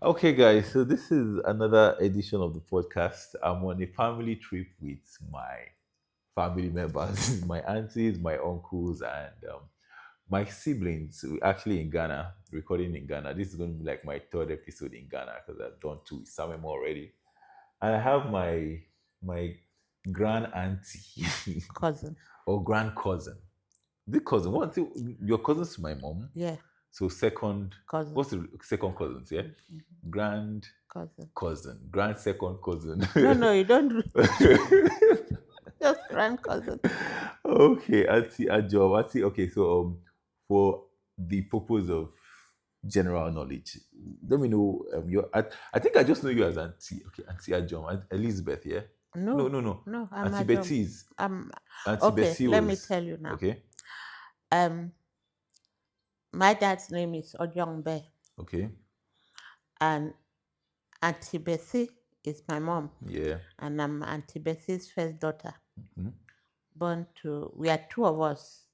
Okay, guys, so this is another edition of the podcast. I'm on a family trip with my family members, my aunties, my uncles, and my siblings. We're actually in Ghana, recording in Ghana. This is going to be like my third episode in Ghana because I've done two with Samem already. And I have my grand auntie Cousin. or grand cousin. The cousin, what's it, your cousins to my mom? Yeah, So second, cousin. what's the second cousins? Yeah, grand Cousin. cousin, grand second cousin. No, no, you don't just grand cousin. Okay, Auntie Ajom. Auntie, okay, so for the purpose of general knowledge, let me know your. I think I just know you as Auntie. Okay, Auntie Ajom, Elizabeth. Yeah. No, No, no, no. no, I'm Auntie a Ajom. Betty is I'm Auntie okay. Bessie Let me was tell you now. okay. Um, my dad's name is Ojongbe, Okay. and Auntie Bessie is my mom, Yeah. and I'm Auntie Bessie's first daughter. Mhm. Born to, we are two of us.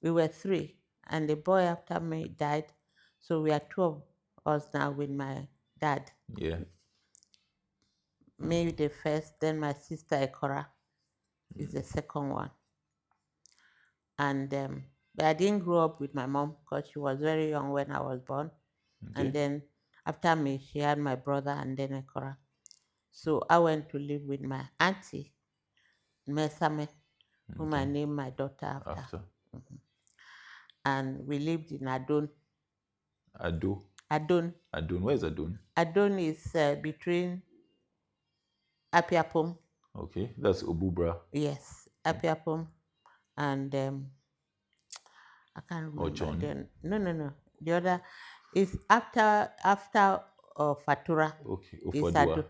We were three, and the boy after me died, so we are two of us now with my dad. Yeah. Me the first, then my sister Ekora is the second one. And but I didn't grow up with my mom because she was very young when I was born. And Okay. then after me, she had my brother and then Ekora. So I went to live with my auntie, Mesame, whom I Okay. named my daughter after. After And we lived in Adon. Ado. Adon. Adun. Where's Adun? Adon is between Apiapum, Okay. That's Obubra. yes, Okay. Apiapum, and I can't Or remember. John. Then no. The other is after Fatura. Okay. Is Ofadua.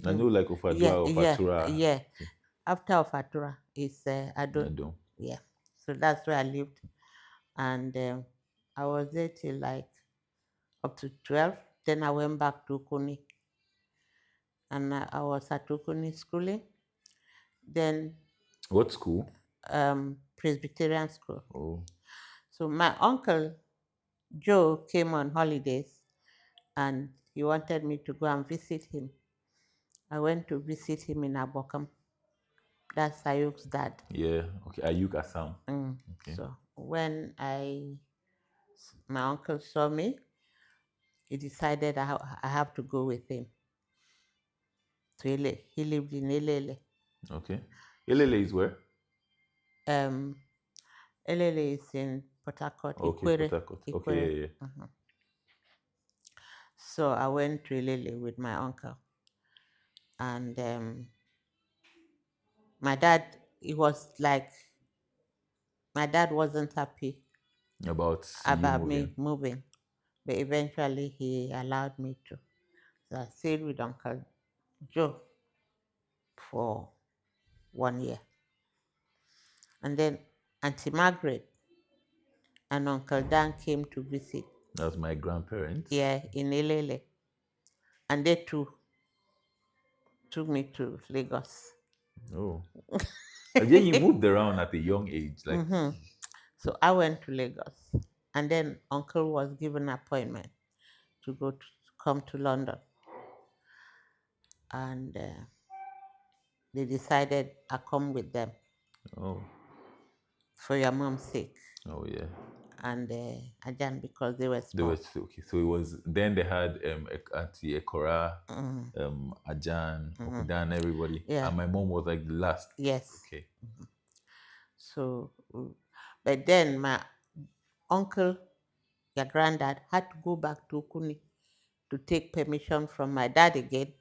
I know like Yeah, Ofadua or yeah, Fatura. yeah. Okay. After Fatura is Adon. Adun. Yeah. So that's where I lived, and I was there till like up to 12. Then I went back to Kuni, and I was at Kuni schooling. Then What school? Presbyterian school. Oh. So my uncle Joe came on holidays and he wanted me to go and visit him. I went to visit him in Abokam. That's Ayuk's dad. Yeah. Okay. Ayuk Assam. Okay. So when my uncle saw me, he decided I have to go with him to Ele. He lived in Elele. Okay. Elele is where? Um, Elele is in Port Harcourt, Okay, Port Ikwere. Harcourt. Okay, Ikwere. yeah, yeah. So I went to Elele with my uncle, and my dad. It was like my dad wasn't happy About you about moving. me moving, but eventually he allowed me to. So I stayed with Uncle Joe for 1 year. And then Auntie Margaret and Uncle Dan came to visit That's my grandparents. here in Ilele. And they too took me to Lagos. Oh. Again, you moved around at a young age. Like, So I went to Lagos. And then Uncle was given an appointment to come to London. And they decided I come with them oh, for your mom's sake. oh yeah. And Ajan because they were They were small. okay. So it was then they had Auntie Ekora, Ajan, Okudan, everybody. Yeah, And my mom was like the last. yes. Okay. So, but then my uncle, your granddad, had to go back to Kuni to take permission from my dad again.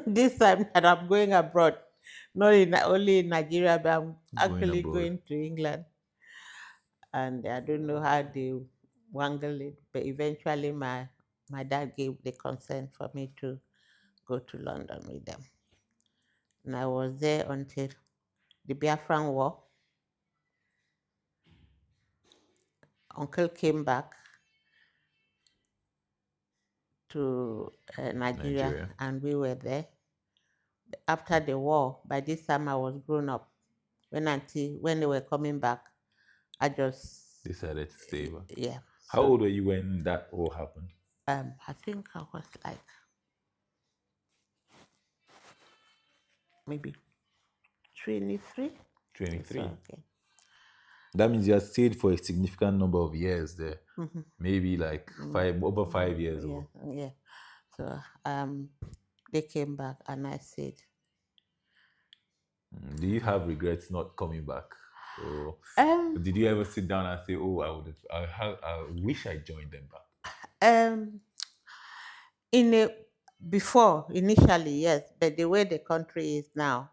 This time that I'm going abroad, not only in Nigeria, but I'm Going actually abroad. going to England. And I don't know how they wangle it, but eventually my dad gave the consent for me to go to London with them. And I was there until the Biafran War. Uncle came back to Nigeria Nigeria. and we were there. After the war, by this time I was grown up. When they were coming back, I just, Decided to stay over. yeah. How So old were you when that all happened? I think I was like maybe 23. So 23. okay. That means you have stayed for a significant number of years there. Mm-hmm. Maybe like five, over 5 years Yeah, or. yeah. So they came back and I said, Do you have regrets not coming back? Or um, did you ever sit down and say, "Oh, I wish I joined them back"? um, in a before initially, yes, but the way the country is now,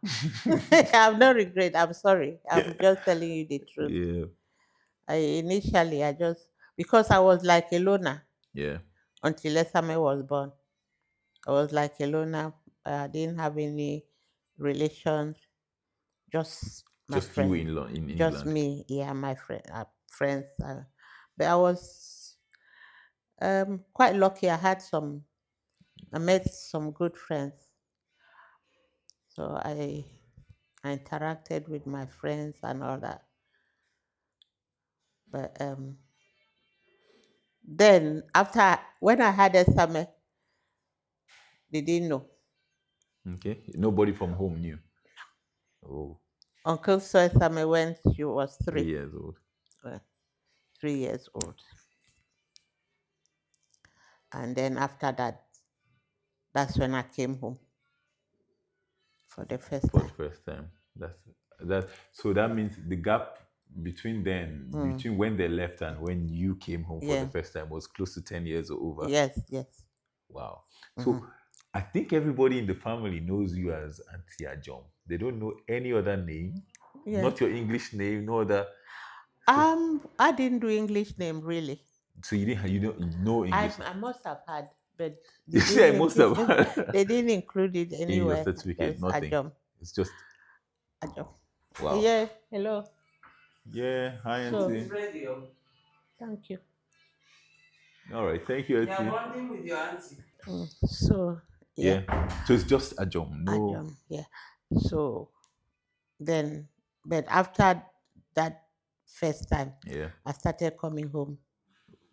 I have no regret. I'm sorry. I'm just telling you the truth. Yeah, I just because I was like a loner yeah. until Esame was born. I was like a loner. I didn't have any relations, just my Just you friend, in just England. me. Yeah, my friends. But I was quite lucky. I met some good friends. So I interacted with my friends and all that. But then after when I had a summer, they didn't know. Okay. Nobody from home knew. Oh, Uncle saw summer when she was 3 years old. uh, 3 years old. And then after that, that's when I came home for the first For the time. first time. That. So that means the gap between then, Mm, between when they left and when you came home for the yeah. first time, was close to 10 years or over. Yes. Yes. Wow. Hmm. So I think everybody in the family knows you as Aunty Ajom. They don't know any other name, Yeah. not your English name, no other. So, I didn't do English name really. so you don't know I English. I must have had, but You they see, I didn't must have they didn't include it in your anywhere. certificate, Just nothing. Ajom. It's just Ajom. wow. Yeah. Hello. Yeah, hi So Auntie. thank you. All right, thank you, Auntie. So yeah, Yeah. So it's just Ajom, no. Ajom. Yeah. So then, but after that first time, Yeah, I started coming home.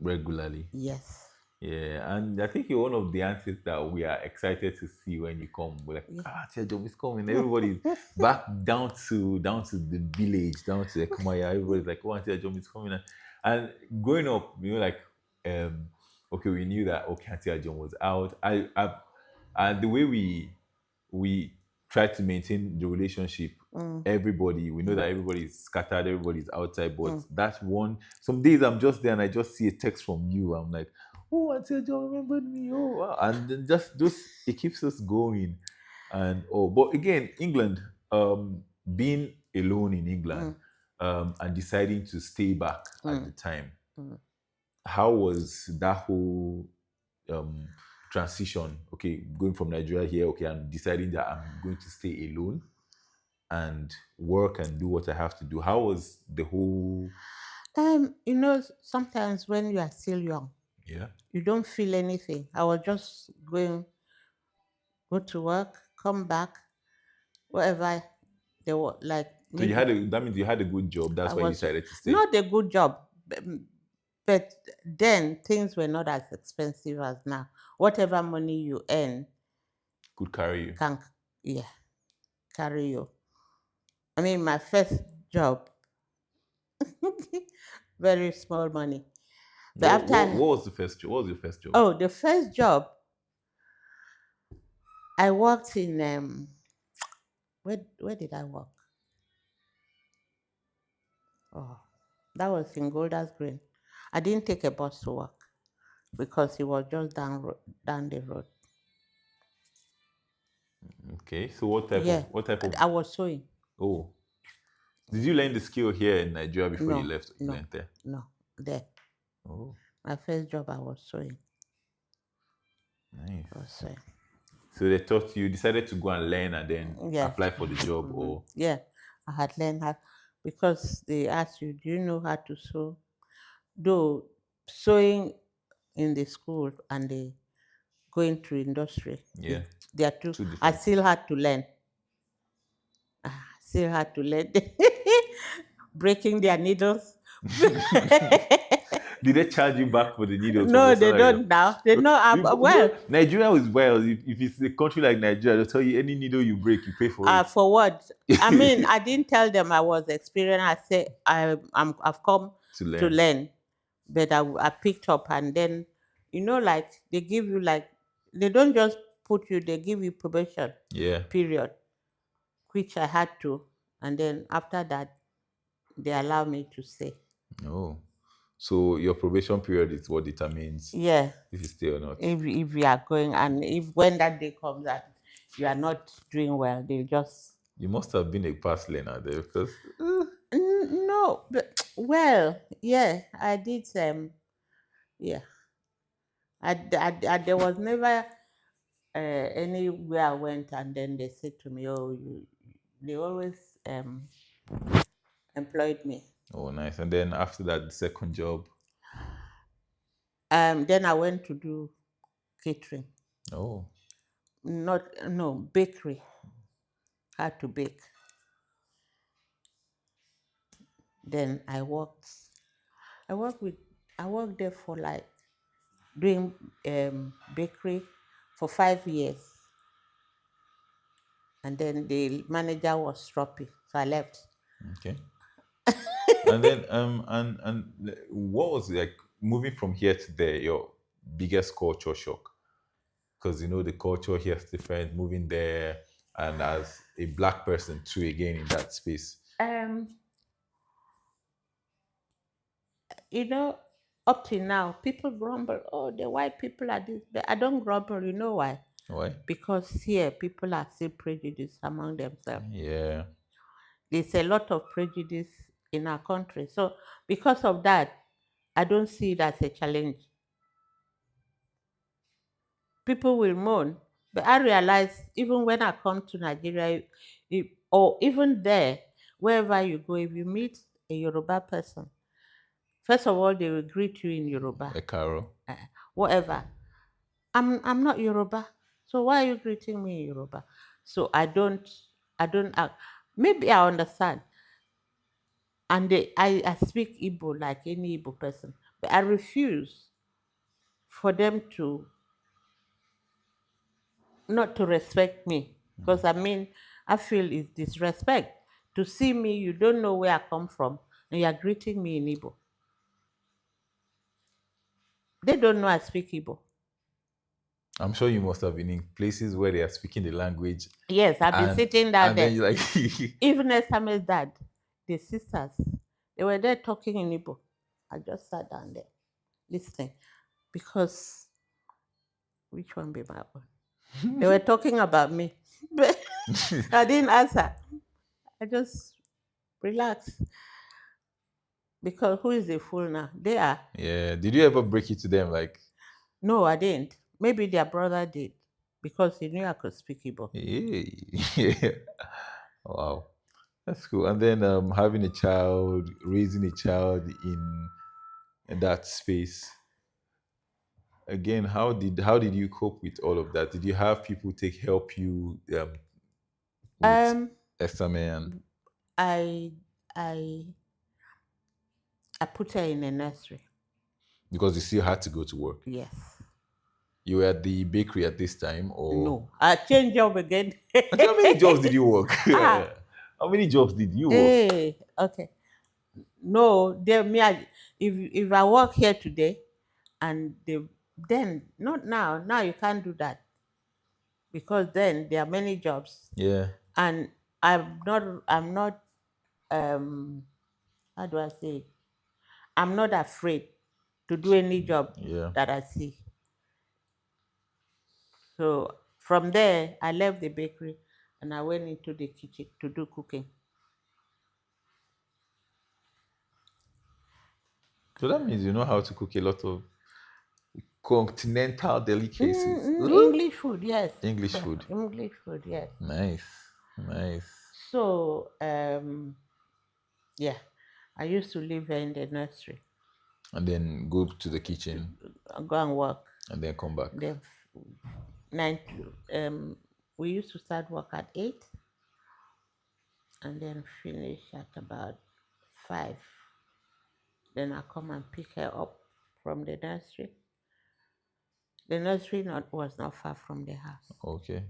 regularly. Yes. Yeah, and I think you're one of the aunties that we are excited to see when you come. We're like, Yeah. Tia Job is coming. Everybody's back down to the village, down to Ekumaya. Everybody's like, oh, Tia Job is coming. And growing up, um, okay, we knew that okay, Tia Job was out. And the way we try to maintain the relationship. Mm, Everybody, we know mm, that everybody's scattered, everybody's outside, but mm, that's one. Some days I'm just there and I just see a text from you. I'm like, oh, Auntie John remembered me. Oh, wow. And then just it keeps us going. And oh, but again, England, being alone in England, mm, and deciding to stay back at mm, the time, mm. how was that whole um transition? Okay, going from Nigeria here, okay, I'm deciding that I'm going to stay alone and work and do what I have to do. How was the whole? Sometimes when you are still young, Yeah. you don't feel anything. I was just go to work, come back, whatever they were like. So Maybe that means you had a good job. I That's why you was decided to stay. not a good job, but then things were not as expensive as now. Whatever money you earn Could carry you. can, yeah, carry you. I mean, my first job, very small money. But What after, was the first job? What was your first job? oh, the first job, I worked in where did I work? Oh, that was in Golders Green. I didn't take a bus to work because it was just down the road. Okay. So Yeah, what type of I was sewing. oh, did you learn the skill here in Nigeria before you No, left? You no, learned there. no. There, Oh, my first job, I was sewing. nice. I was sewing. So they taught you decided to go and learn and then Yes. apply for the job Hmm. or Yeah, I had learned how because they asked you, do you know how to sew? Though sewing in the school and the going to industry, yeah, they are two. two I different things. still had to learn. Still had to learn breaking their needles. Did they charge you back for the needles from No, your they salary? don't now. They know I'm well. Nigeria is wild. If it's a country like Nigeria, they'll tell you any needle you break, you pay for it. For what? I mean, I didn't tell them I was experienced. I said I've come To to learn. learn, but I picked up, and then like they give you like they don't just put you. They give you probation Yeah. period, which I had to, and then after that they allow me to stay. Oh. So your probation period is what determines Yeah, if you stay or not. if we are going, and if when that day comes that you are not doing well, they just You must have been a past learner there because No, but well, yeah, I did. Yeah, there was never anywhere I went, and then they said to me, "Oh, they always employed me." oh nice. And then after that, the second job. Then I went to do catering, Oh. not no bakery. Had to bake. Then I worked with. I worked there for like doing bakery for 5 years, and then the manager was stroppy, so I left. Okay. And then what was like moving from here to there, your biggest culture shock? Because the culture here is different, moving there and as a black person too again in that space. Um, you know, up till now, people grumble, oh, the white people are this. But I don't grumble. You know why? Why? Because here, people are still prejudiced among themselves. Yeah. There's a lot of prejudice in our country. So, because of that, I don't see it as a challenge. People will moan. But I realize even when I come to Nigeria, or even there, wherever you go, if you meet a Yoruba person, first of all, they will greet you in Yoruba, A Caro. uh, whatever. I'm not Yoruba, so why are you greeting me in Yoruba? So I don't act. Maybe I understand, and I speak Igbo like any Igbo person, but I refuse for them to not to respect me because I mean I feel it's disrespect to see me. You don't know where I come from, and you are greeting me in Igbo. They don't know I speak Igbo. I'm sure you must have been in places where they are speaking the language Yes, I've been and sitting down and then there. you're like Even Esame's dad, the sisters, they were there talking in Igbo. I just sat down there listening because which one be my own? They were talking about me, but I didn't answer. I just relaxed because who is the fool now? They are. Yeah. Did you ever break it to them like, No, I didn't. Maybe their brother did because he knew I could speak Igbo. hey? Yeah. Wow. That's cool. And then having a child, raising a child in that space. Again, how did you cope with all of that? Did you have people take help you with Um, Estaman I I I put her in a nursery. because you still had to go to work? Yes. You were at the bakery at this time, or No. I change job again. actually, how many jobs did you work? ah, How many jobs did you work? okay. No, they me. If I work here today, and then not now. Now you can't do that because then there are many jobs, Yeah, and I'm not. Um, how do I say it? I'm not afraid to do any job yeah. that I see. So from there, I left the bakery and I went into the kitchen to do cooking. So that means you know how to cook a lot of continental delicacies. English food, yes. English food. English food, yes. Nice, nice. So yeah, I used to live in the nursery. And then go to the kitchen Go and work. and then come back. Then nine. We used to start work at 8 and then finish at about 5. Then I come and pick her up. from the nursery. The nursery was not far from the house. Okay.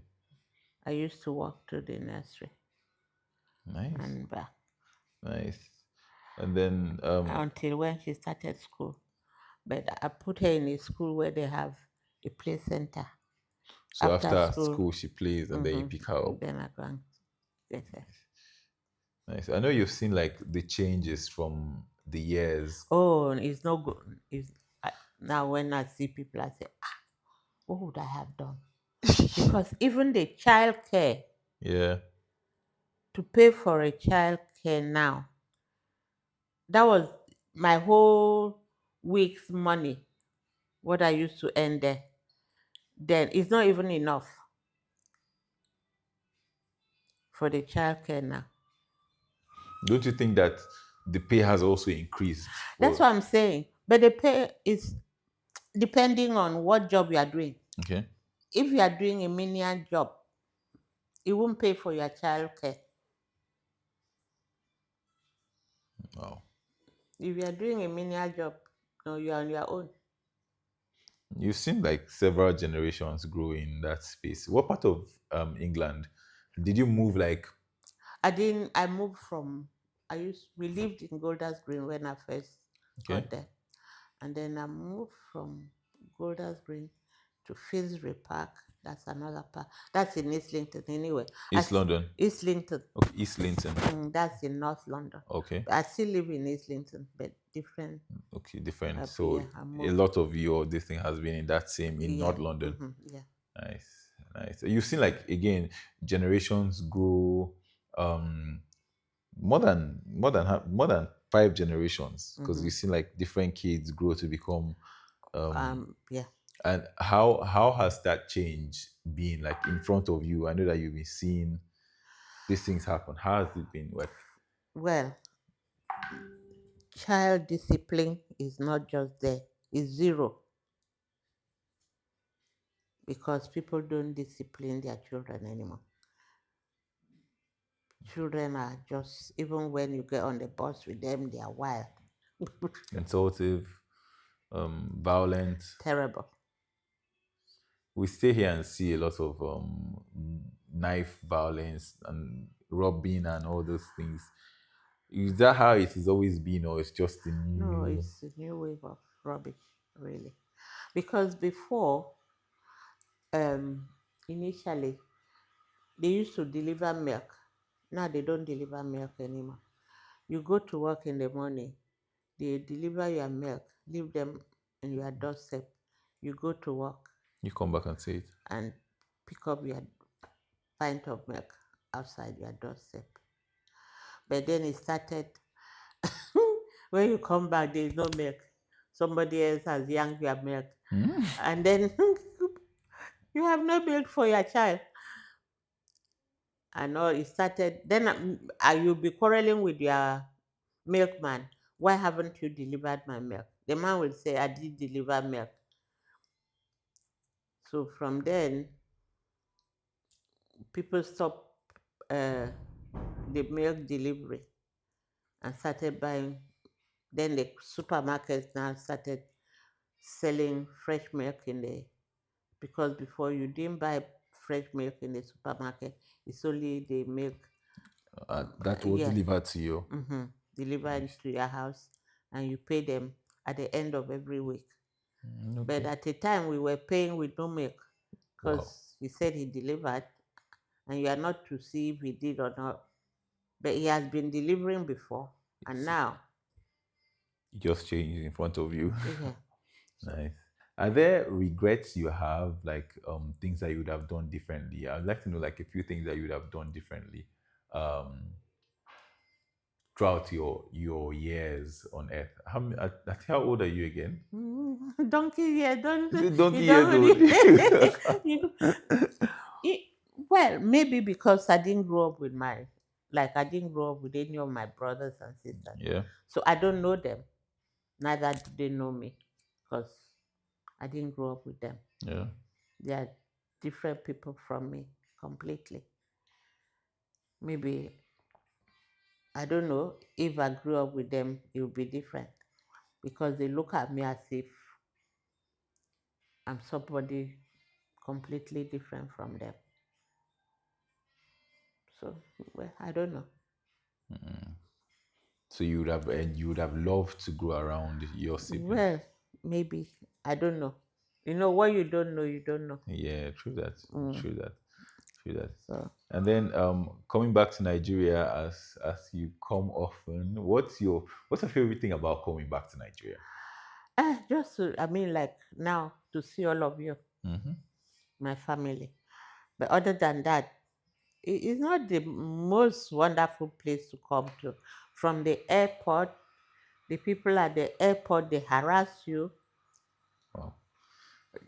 I used to walk to the nursery Nice. and back Nice. And then until when she started school. But I put her in a school where they have a play center so after after school. school she plays and then you pick her up. Then I go and get her. Nice. I know you've seen like the changes from the years. Oh, it's no good. Now when I see people, I say, what would I have done? Because even the child care, Yeah. to pay for a child care now, that was my whole week's money, what I used to earn there. Then it's not even enough for the child care now. Don't you think that the pay has also increased That's for what I'm saying. But the pay is depending on what job you are doing. okay? If you are doing a menial job, it won't pay for your child care. Wow. If you are doing a menial job, no, you are on your own. You've seen like several generations grow in that space. What part of England did you move like I moved from, we lived in Golders Green when I first okay? got there. And then I moved from Golders Green to Finsbury Park. That's another park. That's in Islington anyway. East London. Islington. Okay, East Linton. That's in North London. Okay. But I still live in Islington, but different Okay, different. up So here. I a moved. lot of your this thing has been in that same in Yeah. North London. Yeah. Nice, nice. You've seen like again generations grow um more than five generations because Mm-hmm. you've seen like different kids grow to become Yeah. and how has that change been like in front of you? I know that you've been seeing these things happen. How has it been like Well, child discipline is not just there, it's zero because people don't discipline their children anymore. Children are just, even when you get on the bus with them, they are wild. insultive, violent? Terrible. We stay here and see a lot of knife violence and robbing and all those things. Is that how it has always been, or it's just the No, new? it's a new wave of rubbish, really. Because before, um, initially, they used to deliver milk. Now they don't deliver milk anymore. You go to work in the morning, they deliver your milk, leave them in your doorstep. You go to work You come back and say it. and pick up your pint of milk outside your doorstep. But then it started when you come back, there is no milk. Somebody else has yanked your milk. Hmm? And then you have no milk for your child. And all it started, then you'll be quarreling with your milkman. Why haven't you delivered my milk? The man will say, I did deliver milk. So from then, people stopped uh, the milk delivery and started buying. Then the supermarkets now started selling fresh milk in the, because before you didn't buy fresh milk in the supermarket, it's only the milk, That was yeah, delivered to you. mm-hmm, delivered Nice. to your house, and you pay them at the end of every week. But Okay. at the time, we were paying with no milk Wow. because he said he delivered, and you are not to see if he did or not. But he has been delivering before, and It's now, it just changed in front of you. yeah. So Nice. Are there regrets you have, like things that you would have done differently? I'd like to know like a few things that you would have done differently um, throughout your years on Earth. How old are you again? donkey, yeah, don't The you donkey years don't old. really, you, it, well, maybe because I didn't grow up with I didn't grow up with any of my brothers and sisters, Yeah, so I don't know them. Neither do they know me, because I didn't grow up with them. yeah. They are different people from me completely. Maybe I don't know if I grew up with them, it would be different because they look at me as if I'm somebody completely different from them. So, well, I don't know. So you would have loved to grow around your siblings. Well, maybe. I don't know. You know, what you don't know, you don't know. Yeah, true that. Mm. True that. True that. So, And then coming back to Nigeria as you come often, what's your favorite thing about coming back to Nigeria? just to, I mean, like now to see all of you, Hmm. my family. But other than that, it's not the most wonderful place to come to. From the airport, the people at the airport, Wow.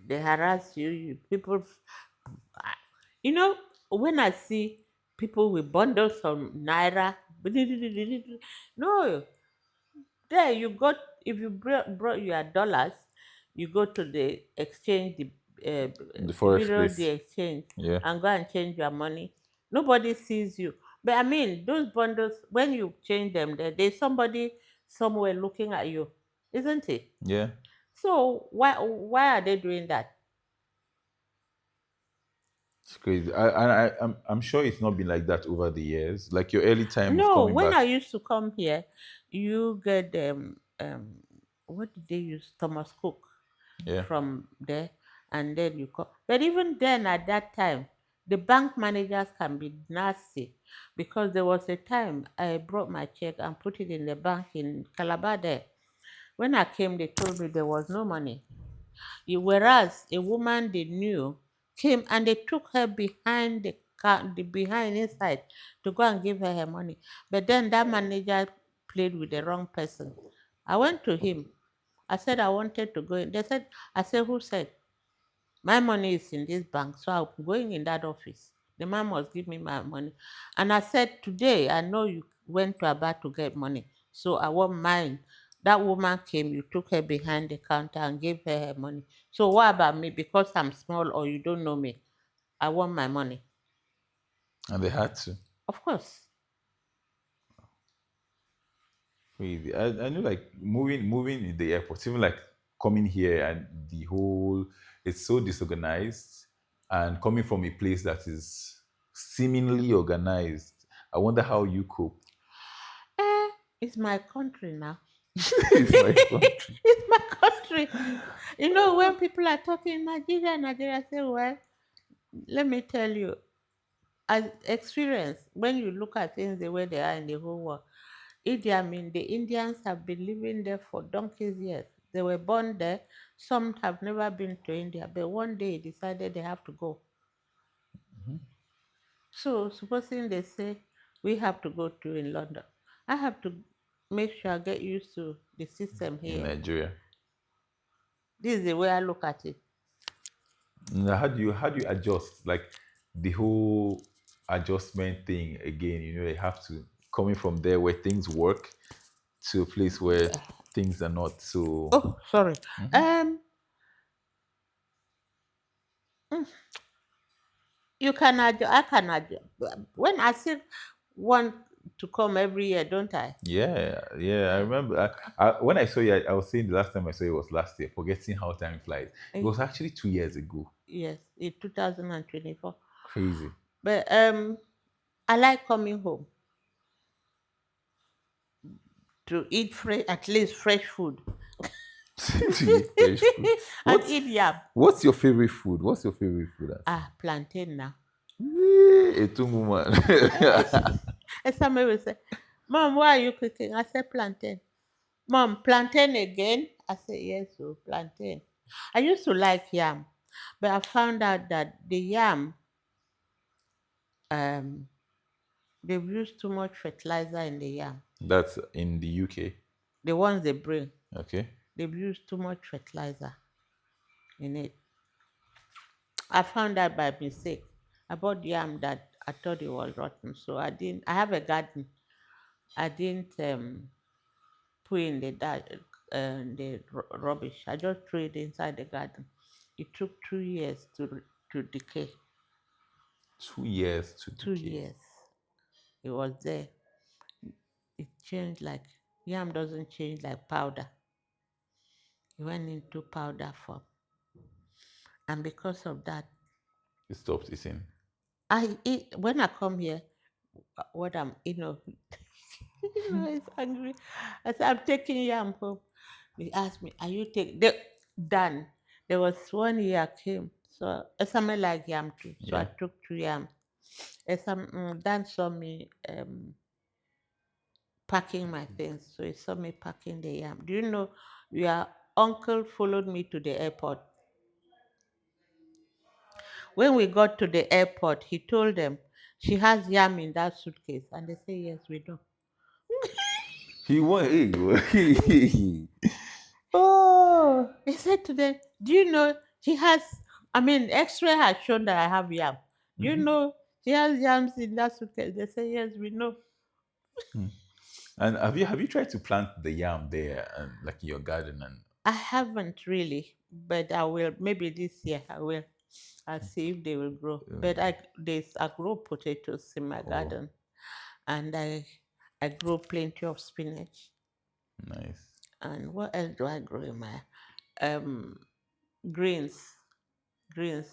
they harass you, people, I- you know, when I see people with bundles of naira, no, there you got, if you brought your dollars, you go to the exchange, uh, The the forex bureau, the place. exchange, Yeah. and go and change your money. Nobody sees you. But I mean, those bundles, when you change them, there's somebody somewhere looking at you, isn't it? Yeah. So why are they doing that? It's crazy. I'm sure it's not been like that over the years. Like your early time of No, coming when back. I used to come here, you get what did they use? Thomas Cook Yeah. from there, and then you come. But even then, at that time, the bank managers can be nasty, because there was a time I brought my check and put it in the bank in Calabar there. When I came, they told me there was no money. Whereas a woman they knew came and they took her behind the behind inside to go and give her her money. But then that manager played with the wrong person. I went to him. I said I wanted to go in. They said, I said, who said? My money is in this bank, so I'm going in that office. The man must give me my money. And I said, today, I know you went to Aba to get money, so I want mine. That woman came, you took her behind the counter and gave her her money. So what about me? Because I'm small or you don't know me, I want my money. And they had to. Of course. Crazy. I knew like moving in the airport, even like coming here and the whole it's so disorganized and coming from a place that is seemingly organized. I wonder how you cope. Eh, it's my country now. It's my country. It's my country. You know, when people are talking Nigeria, Nigeria, say, well, let me tell you, as experience, when you look at things the way they are in the whole world, Idi Amin, the Indians have been living there for donkey's years. They were born there. Some have never been to India, but one day decided they have to go. So supposing they say we have to go to in London, I have to make sure I get used to the system In here. Nigeria. This is the way I look at it. Now, how do you adjust like the whole adjustment thing again? You have to coming from there where things work to a place where things are not so. Oh, sorry. Um, mm, you can adjust. I can adjust. When I still want to come every year, don't I? Yeah, yeah. I remember when I saw you. I was saying the last time I saw you was last year. Forgetting how time flies. It Eh, was actually 2 years ago. yes, in 2024. Crazy. But I like coming home to eat fresh, at least fresh food, To eat fresh food. and What's eat yam. What's your favorite food? What's your favorite food, Auntie? Ah, plantain now. Etungu man. And somebody will say, Mom, why are you cooking? I said, plantain. Mom, plantain again? I said, yes, so plantain. I used to like yam, but I found out that the yam, um, they've used too much fertilizer in the yam. That's in the UK. The ones they bring, Okay. they've used too much fertilizer in it. I found out by mistake. I bought yam that I thought it was rotten, so I didn't. I have a garden. I didn't put in the rubbish. I just threw it inside the garden. It took 2 years to decay. 2 years to Two decay. years. It was there. It changed like yam doesn't change like powder. It went into powder form. And because of that, You stopped eating. I eat when I come here. What I'm, it's angry. I said, I'm taking yam home. He asked me, are you taking done? There was one year I came, so something like yam too. So I Yeah. took two yams. Dan saw me packing my things, so he saw me packing the yam. Do you know your uncle followed me to the airport? When we got to the airport, he told them she has yam in that suitcase, and they say yes, we do. He won. Hey. Oh. He said to them, do you know she has, I mean, X-ray has shown that I have yam. Do you Mhm. know she has yams in that suitcase? They say, yes, we know. Hmm. And have you tried to plant the yam there and like in your garden and I haven't really, but I will. Maybe this year I will. I'll see if they will grow. But I grow potatoes in my oh, garden, and I grow plenty of spinach. nice. And what else do I grow in my um greens? Greens,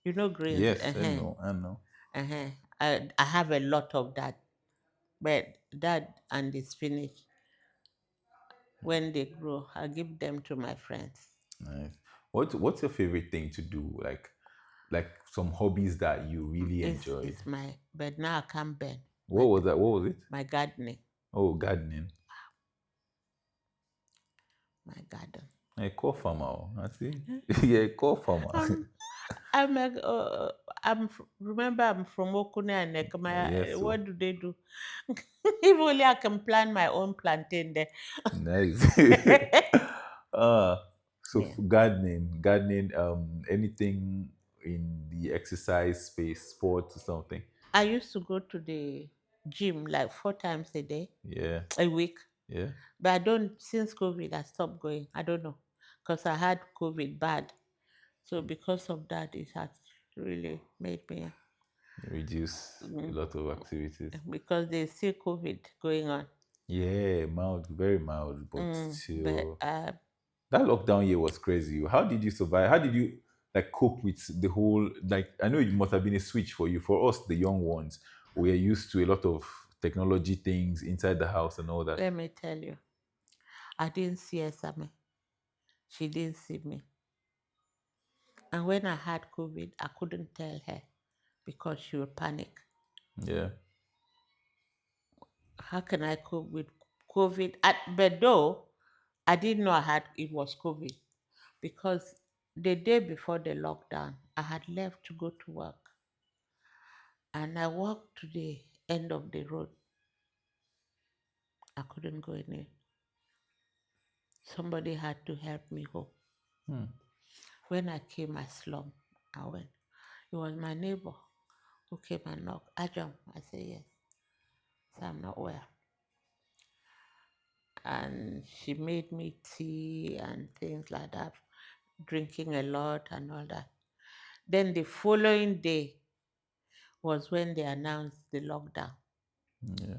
greens. Yes, I know. I know. Uh-huh. I have a lot of that, but that and the spinach, when they grow, I give them to my friends. Nice. What's your favorite thing to do? Like some hobbies that you really enjoy. Is my but now I can't bend What was that? What was it? my gardening, Oh, gardening. my garden. A core farmer. I see. Yeah, a core farmer. Um, I'm a, remember I'm from Okune and Yes, Ekama. so What do they do? If only I can plant my own plantain there. nice. uh so Yeah. gardening, anything in the exercise space, sports or something. I used to go to the gym like 4 times a day, Yeah, a week. yeah. But I don't, since COVID, I stopped going. I don't know. Because I had COVID bad. So because of that, it has really made me, Reduce a mm, lot of activities. because there's still COVID going on. Yeah, mild, very mild, but But still. That lockdown year was crazy. How did you survive? How did you like cope with the whole like I know it must have been a switch for you. For us, the young ones, we are used to a lot of technology things inside the house and all that. let me tell you, I didn't see Esame. She didn't see me. And when I had COVID, I couldn't tell her because she would panic. Yeah. How can I cope with COVID? But though I didn't know it was COVID because the day before the lockdown, I had left to go to work and I walked to the end of the road. I couldn't go in it. Somebody had to help me go. Hmm. When I came, I slumped. I went. It was my neighbor who came and knocked. Ajom. I said yes. So I'm not well. And she made me tea and things like that, drinking a lot and all that. Then the following day was when they announced the lockdown. Yeah.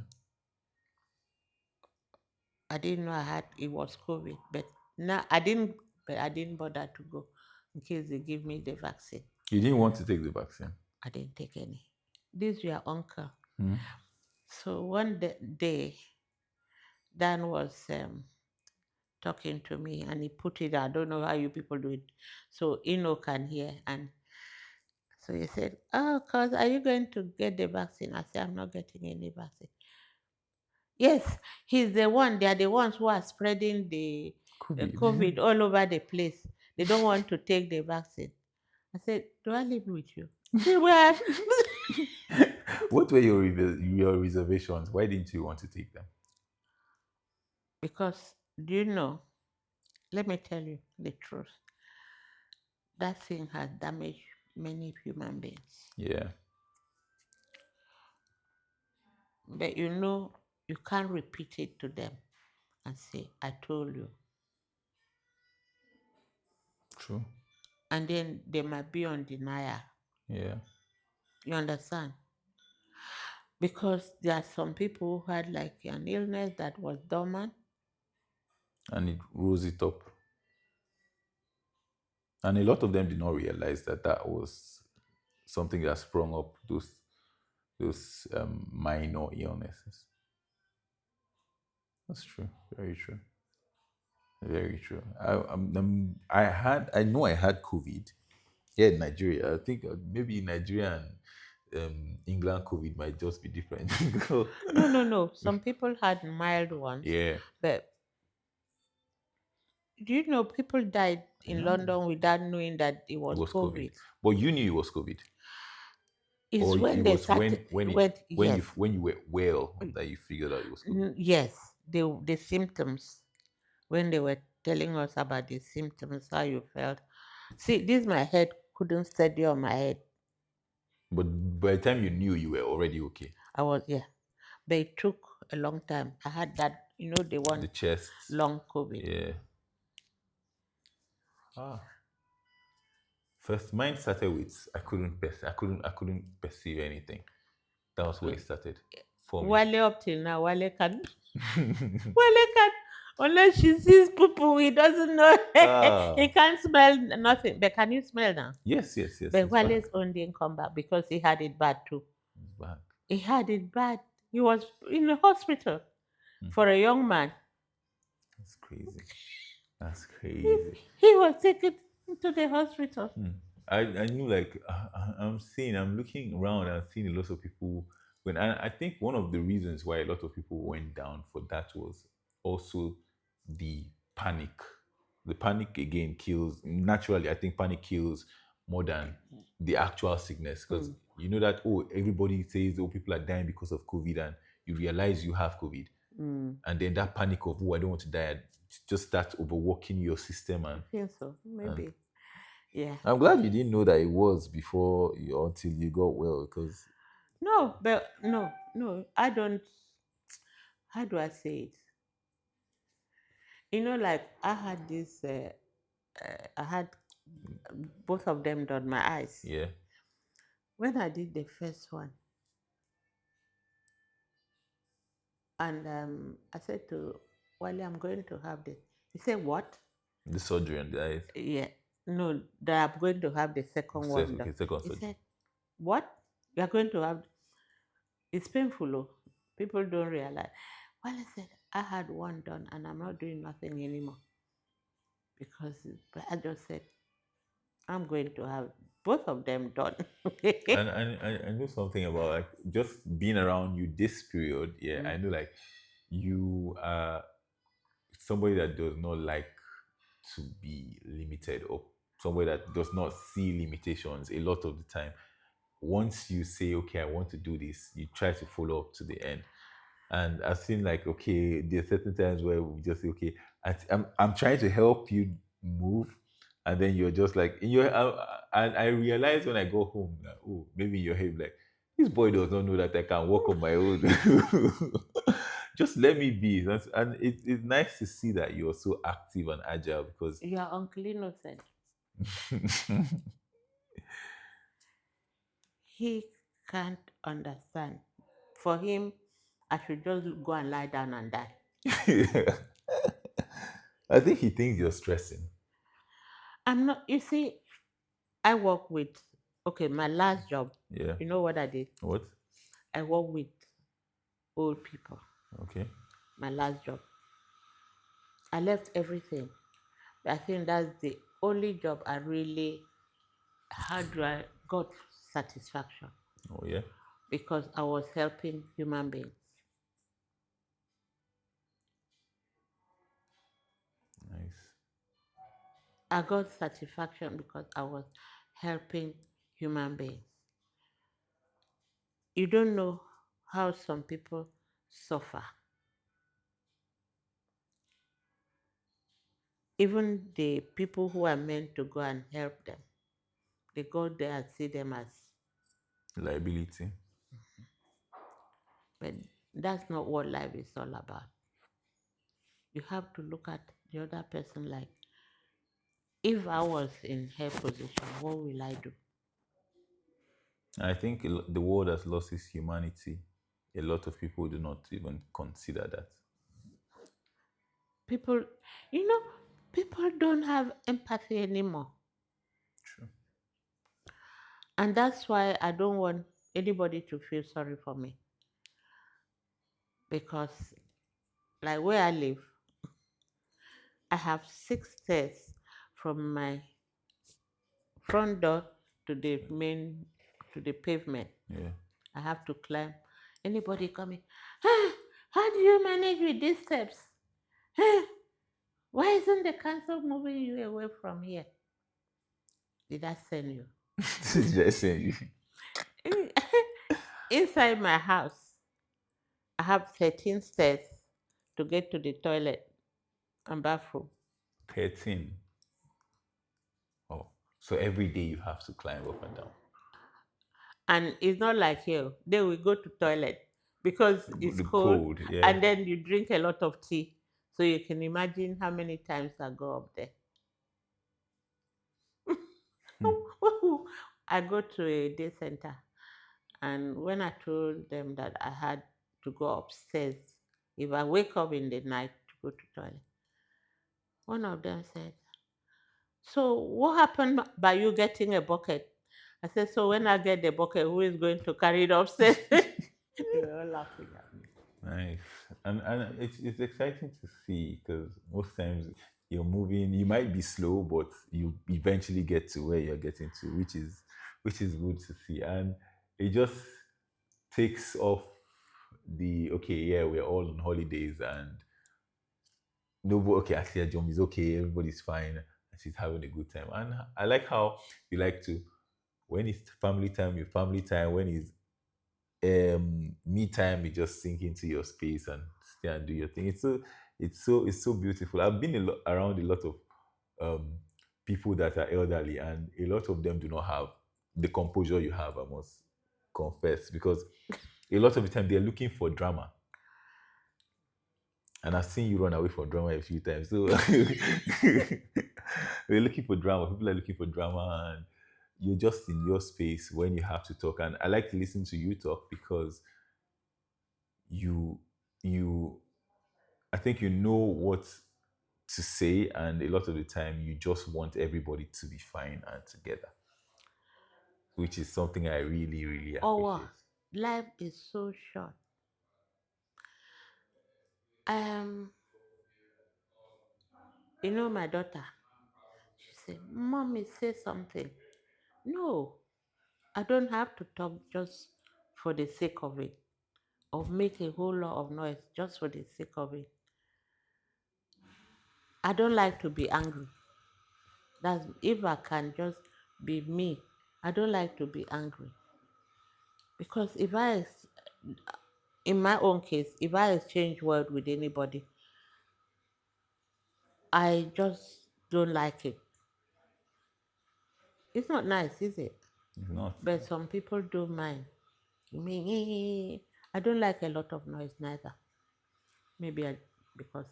I didn't know it was COVID, but I didn't bother to go in case they give me the vaccine. You didn't want to take the vaccine. I didn't take any. This your uncle. Hmm. So one day, Dan was talking to me and he put it, I don't know how you people do it. So Ino can hear. And so he said, oh, cuz are you going to get the vaccine? I said, I'm not getting any vaccine. Yes, he's the one. They are the ones who are spreading the COVID. COVID all over the place. They don't want to take the vaccine. I said, do I live with you? He said, well, What were your reservations? Why didn't you want to take them? because do you know, let me tell you the truth. That thing has damaged many human beings. Yeah, But you can't repeat it to them and say, I told you. true. And then they might be on denial. Yeah. You understand? Because there are some people who had like an illness that was dormant. And it rose it up. And a lot of them did not realize that that was something that sprung up those minor illnesses. That's true. Very true. Very true. I know I had COVID. Yeah, in Nigeria. I think maybe in Nigeria and England, COVID might just be different. No, no, no. Some people had mild ones, Yeah, but do you know people died I in know London without knowing that it it was was COVID, COVID? but you knew it was COVID, It's or it when they was started. When yes, when you were well that you figured out it was COVID. yes, the symptoms when they were telling us about the symptoms, how you felt. See, this my head couldn't steady on my head. But by the time you knew, you were already okay. I was yeah, but it took a long time. I had that, the The one chest, long COVID. yeah. Ah, first mine started with I couldn't perceive anything. That was where it started for me. Wale up till now, Wale can unless she sees poo, he doesn't know. He Ah, can't smell nothing. But can you smell now? yes, yes, yes. But It's back. Wale's own didn't come back because he had it bad too. It's back. He had it bad. He was in the hospital Hmm. for a young man. That's crazy. That's He, crazy. he was taken to the hospital. Hmm. I knew like I'm looking around and seeing a lot of people I think one of the reasons why a lot of people went down for that was also the panic. The panic again kills naturally. I think panic kills more than the actual sickness because Mm, you know that oh everybody says oh people are dying because of COVID and you realize you have COVID mm. and then that panic of oh I don't want to die just starts overworking your system I feel so. and Maybe. Yeah. I'm glad you didn't know that it was before until you got well, because No, but no, no. I don't. How do I say it? Like I had this. I had both of them done my eyes. yeah, When I did the first one, and I said to Wally, I'm going to have this. He said, "What?" the surgery on the eyes. Yeah, no, that I'm going to have the second one done. Okay, second He surgery. said, "What? You're going to have? It's painful, oh. People don't realize." Well, I said, I had one done and I'm not doing nothing anymore because but I just said, I'm going to have both of them done. And I know something about like just being around you this period. Yeah, Mm, I know like you are somebody that does not like to be limited or somebody that does not see limitations a lot of the time. Once you say, okay, I want to do this, you try to follow up to the end. And I've seen like, okay, there are certain times where we just say, okay, I'm trying to help you move. And then you're just like, in your, and I realize when I go home, that, oh, maybe in your head, like, this boy does not know that I can walk on my own. Just let me be. And it's nice to see that you're so active and agile because Your uncle Innocent, he can't understand. For him, I should just go and lie down and die. I think he thinks you're stressing. I'm not, you see, I work with, okay, my last job, Yeah. you know what I did? What? I work with old people. Okay. My last job. I left everything. I think that's the only job I really, how do I got satisfaction Oh yeah. because I was helping human beings. Nice. I got satisfaction because I was helping human beings. You don't know how some people suffer. Even the people who are meant to go and help them, they go there and see them as, Liability. but that's not what life is all about. You have to look at the other person like, if I was in her position, what will I do? I think the world has lost its humanity. A lot of people do not even consider that. People, you know, people don't have empathy anymore. And that's why I don't want anybody to feel sorry for me because, like where I live, I have 6 stairs from my front door to the main to the pavement. Yeah. I have to climb. Anybody coming? Ah, how do you manage with these steps? Ah, why isn't the council moving you away from here? Did I send you? Just saying. In- Inside my house, I have 13 stairs to get to the toilet and bathroom. 13. Oh, so every day you have to climb up and down. And it's not like here. They will go to toilet because it's The cold, cold, yeah. and then you drink a lot of tea. So you can imagine how many times I go up there. Hmm. I go to a day center, and when I told them that I had to go upstairs if I wake up in the night to go to toilet, one of them said, "So what happened by you getting a bucket?" I said, "So when I get the bucket, who is going to carry it upstairs?" They were all laughing at me. Nice, and it's exciting to see because most times you're moving, you might be slow, but you eventually get to where you're getting to, which is good to see, and it just takes off the okay, yeah, we're all on holidays, and no, but okay, Aunty Ajom is okay, everybody's fine, and she's having a good time, and I like how you like to when it's family time, your family time, when it's me time, you just sink into your space and stay and do your thing. It's so beautiful. I've been around a lot of um people that are elderly, and a lot of them do not have the composure you have, I must confess, because a lot of the time they're looking for drama, and I've seen you run away from drama a few times. So we're looking for drama, people are looking for drama, and you're just in your space when you have to talk. And I like to listen to you talk because you you I think you know what to say, and a lot of the time you just want everybody to be fine and together, which is something I really, really Oh, appreciate. life is so short. Um, my daughter, she said, "Mommy, say something." No, I don't have to talk just for the sake of it or make a whole lot of noise just for the sake of it. I don't like to be angry. That's if I can just be me. I don't like to be angry because in my own case, if I exchange word with anybody, I just don't like it. It's not nice, is it? It's not. But some people do mind. Me, I don't like a lot of noise neither. Maybe because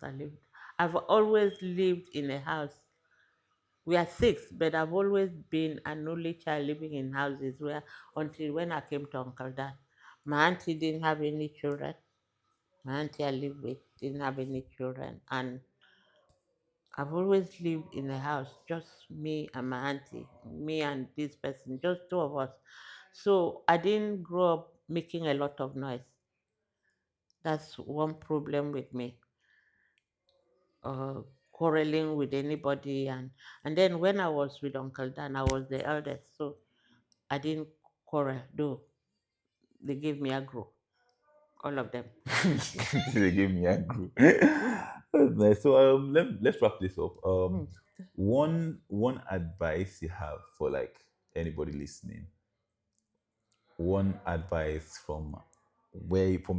I've always lived in a house. We are six, but I've always been an only child living in houses where until when I came to Uncle Dad. My auntie didn't have any children. My auntie I lived with didn't have any children. And I've always lived in a house, just me and my auntie, me and this person, just two of us. So I didn't grow up making a lot of noise. That's one problem with me. Uh, Quarreling with anybody, and then when I was with Uncle Dan, I was the eldest, so I didn't quarrel. Though they gave me aggro, all of them. They gave me a group. That's nice. So let's wrap this up. Mm. One advice you have for like anybody listening, one advice from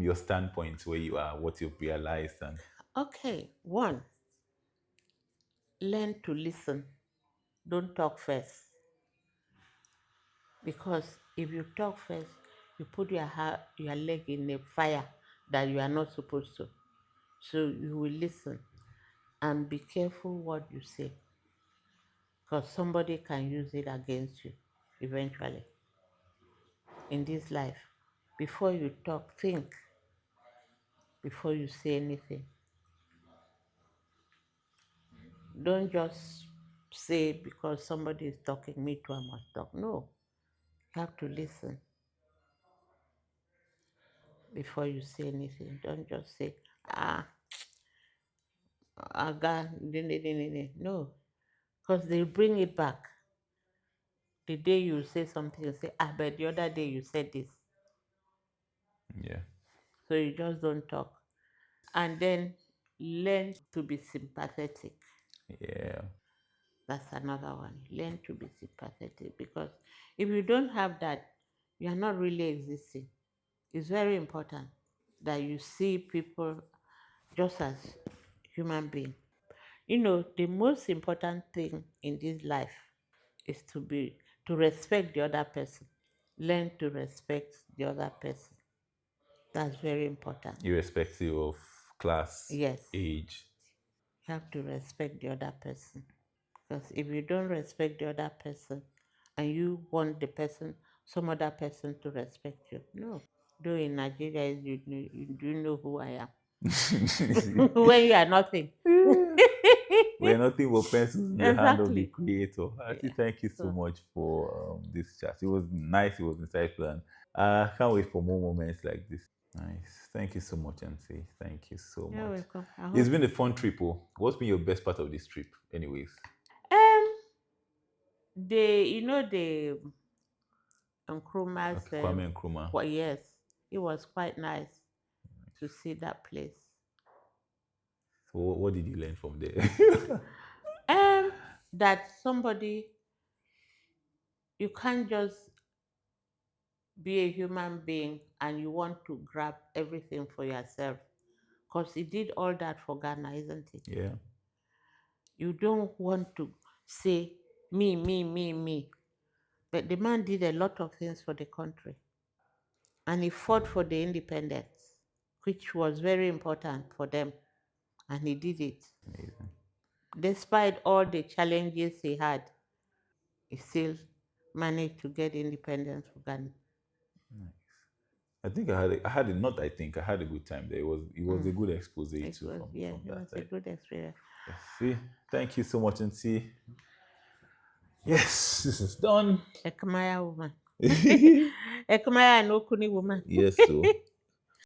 your standpoint, where you are, what you've realized, and Okay, one, learn to listen. Don't talk first, because if you talk first, you put your leg in a fire that you are not supposed to. So you will listen and be careful what you say, because somebody can use it against you eventually in this life. Before you talk, think before you say anything. Don't just say because somebody is talking, me too, I must talk. No, You have to listen before you say anything. Don't just say, ah, aga, no, because they bring it back. The day you say something, you say, ah, but the other day you said this. Yeah. So you just don't talk. And then learn to be sympathetic. Yeah. That's another one. Learn to be sympathetic because if you don't have that, you are not really existing. It's very important that you see people just as human beings. You know, the most important thing in this life is to respect the other person. Learn to respect the other person. That's very important. Irrespective of class, Yes, age. you have to respect the other person. Because if you don't respect the other person and you want some other person to respect you, no. Though in Nigeria, you do know who I am. When you are nothing. We're nothing but pencils in the hand of the Exactly. creator. Actually, Yeah. thank you so So, much for this chat. It was nice, it was insightful, and I can't wait for more moments like this. Nice. Thank you so much, Auntie. Thank you so you're much. welcome. I It's hope. been a fun trip. Oh. What's been your best part of this trip, anyways? Um, the Nkrumah's, Okay, Kwame and Nkrumah. yes, it was quite nice to see that place. So, what did you learn from there? Um, that somebody, you can't just be a human being and you want to grab everything for yourself. Because he did all that for Ghana, isn't it? Yeah, You don't want to say me, me, me, me. But the man did a lot of things for the country. And he fought for the independence, which was very important for them. And he did it. amazing. Despite all the challenges he had, he still managed to get independence for Ghana. I think not. I think I had a good time there. It was a Mm. good expose It too was, yeah, from it that was a side. good experience. Yes. See, thank you so much, and see. Yes, this is done. Ekmaya woman. Ekmaya and Okuni woman. Yes, so.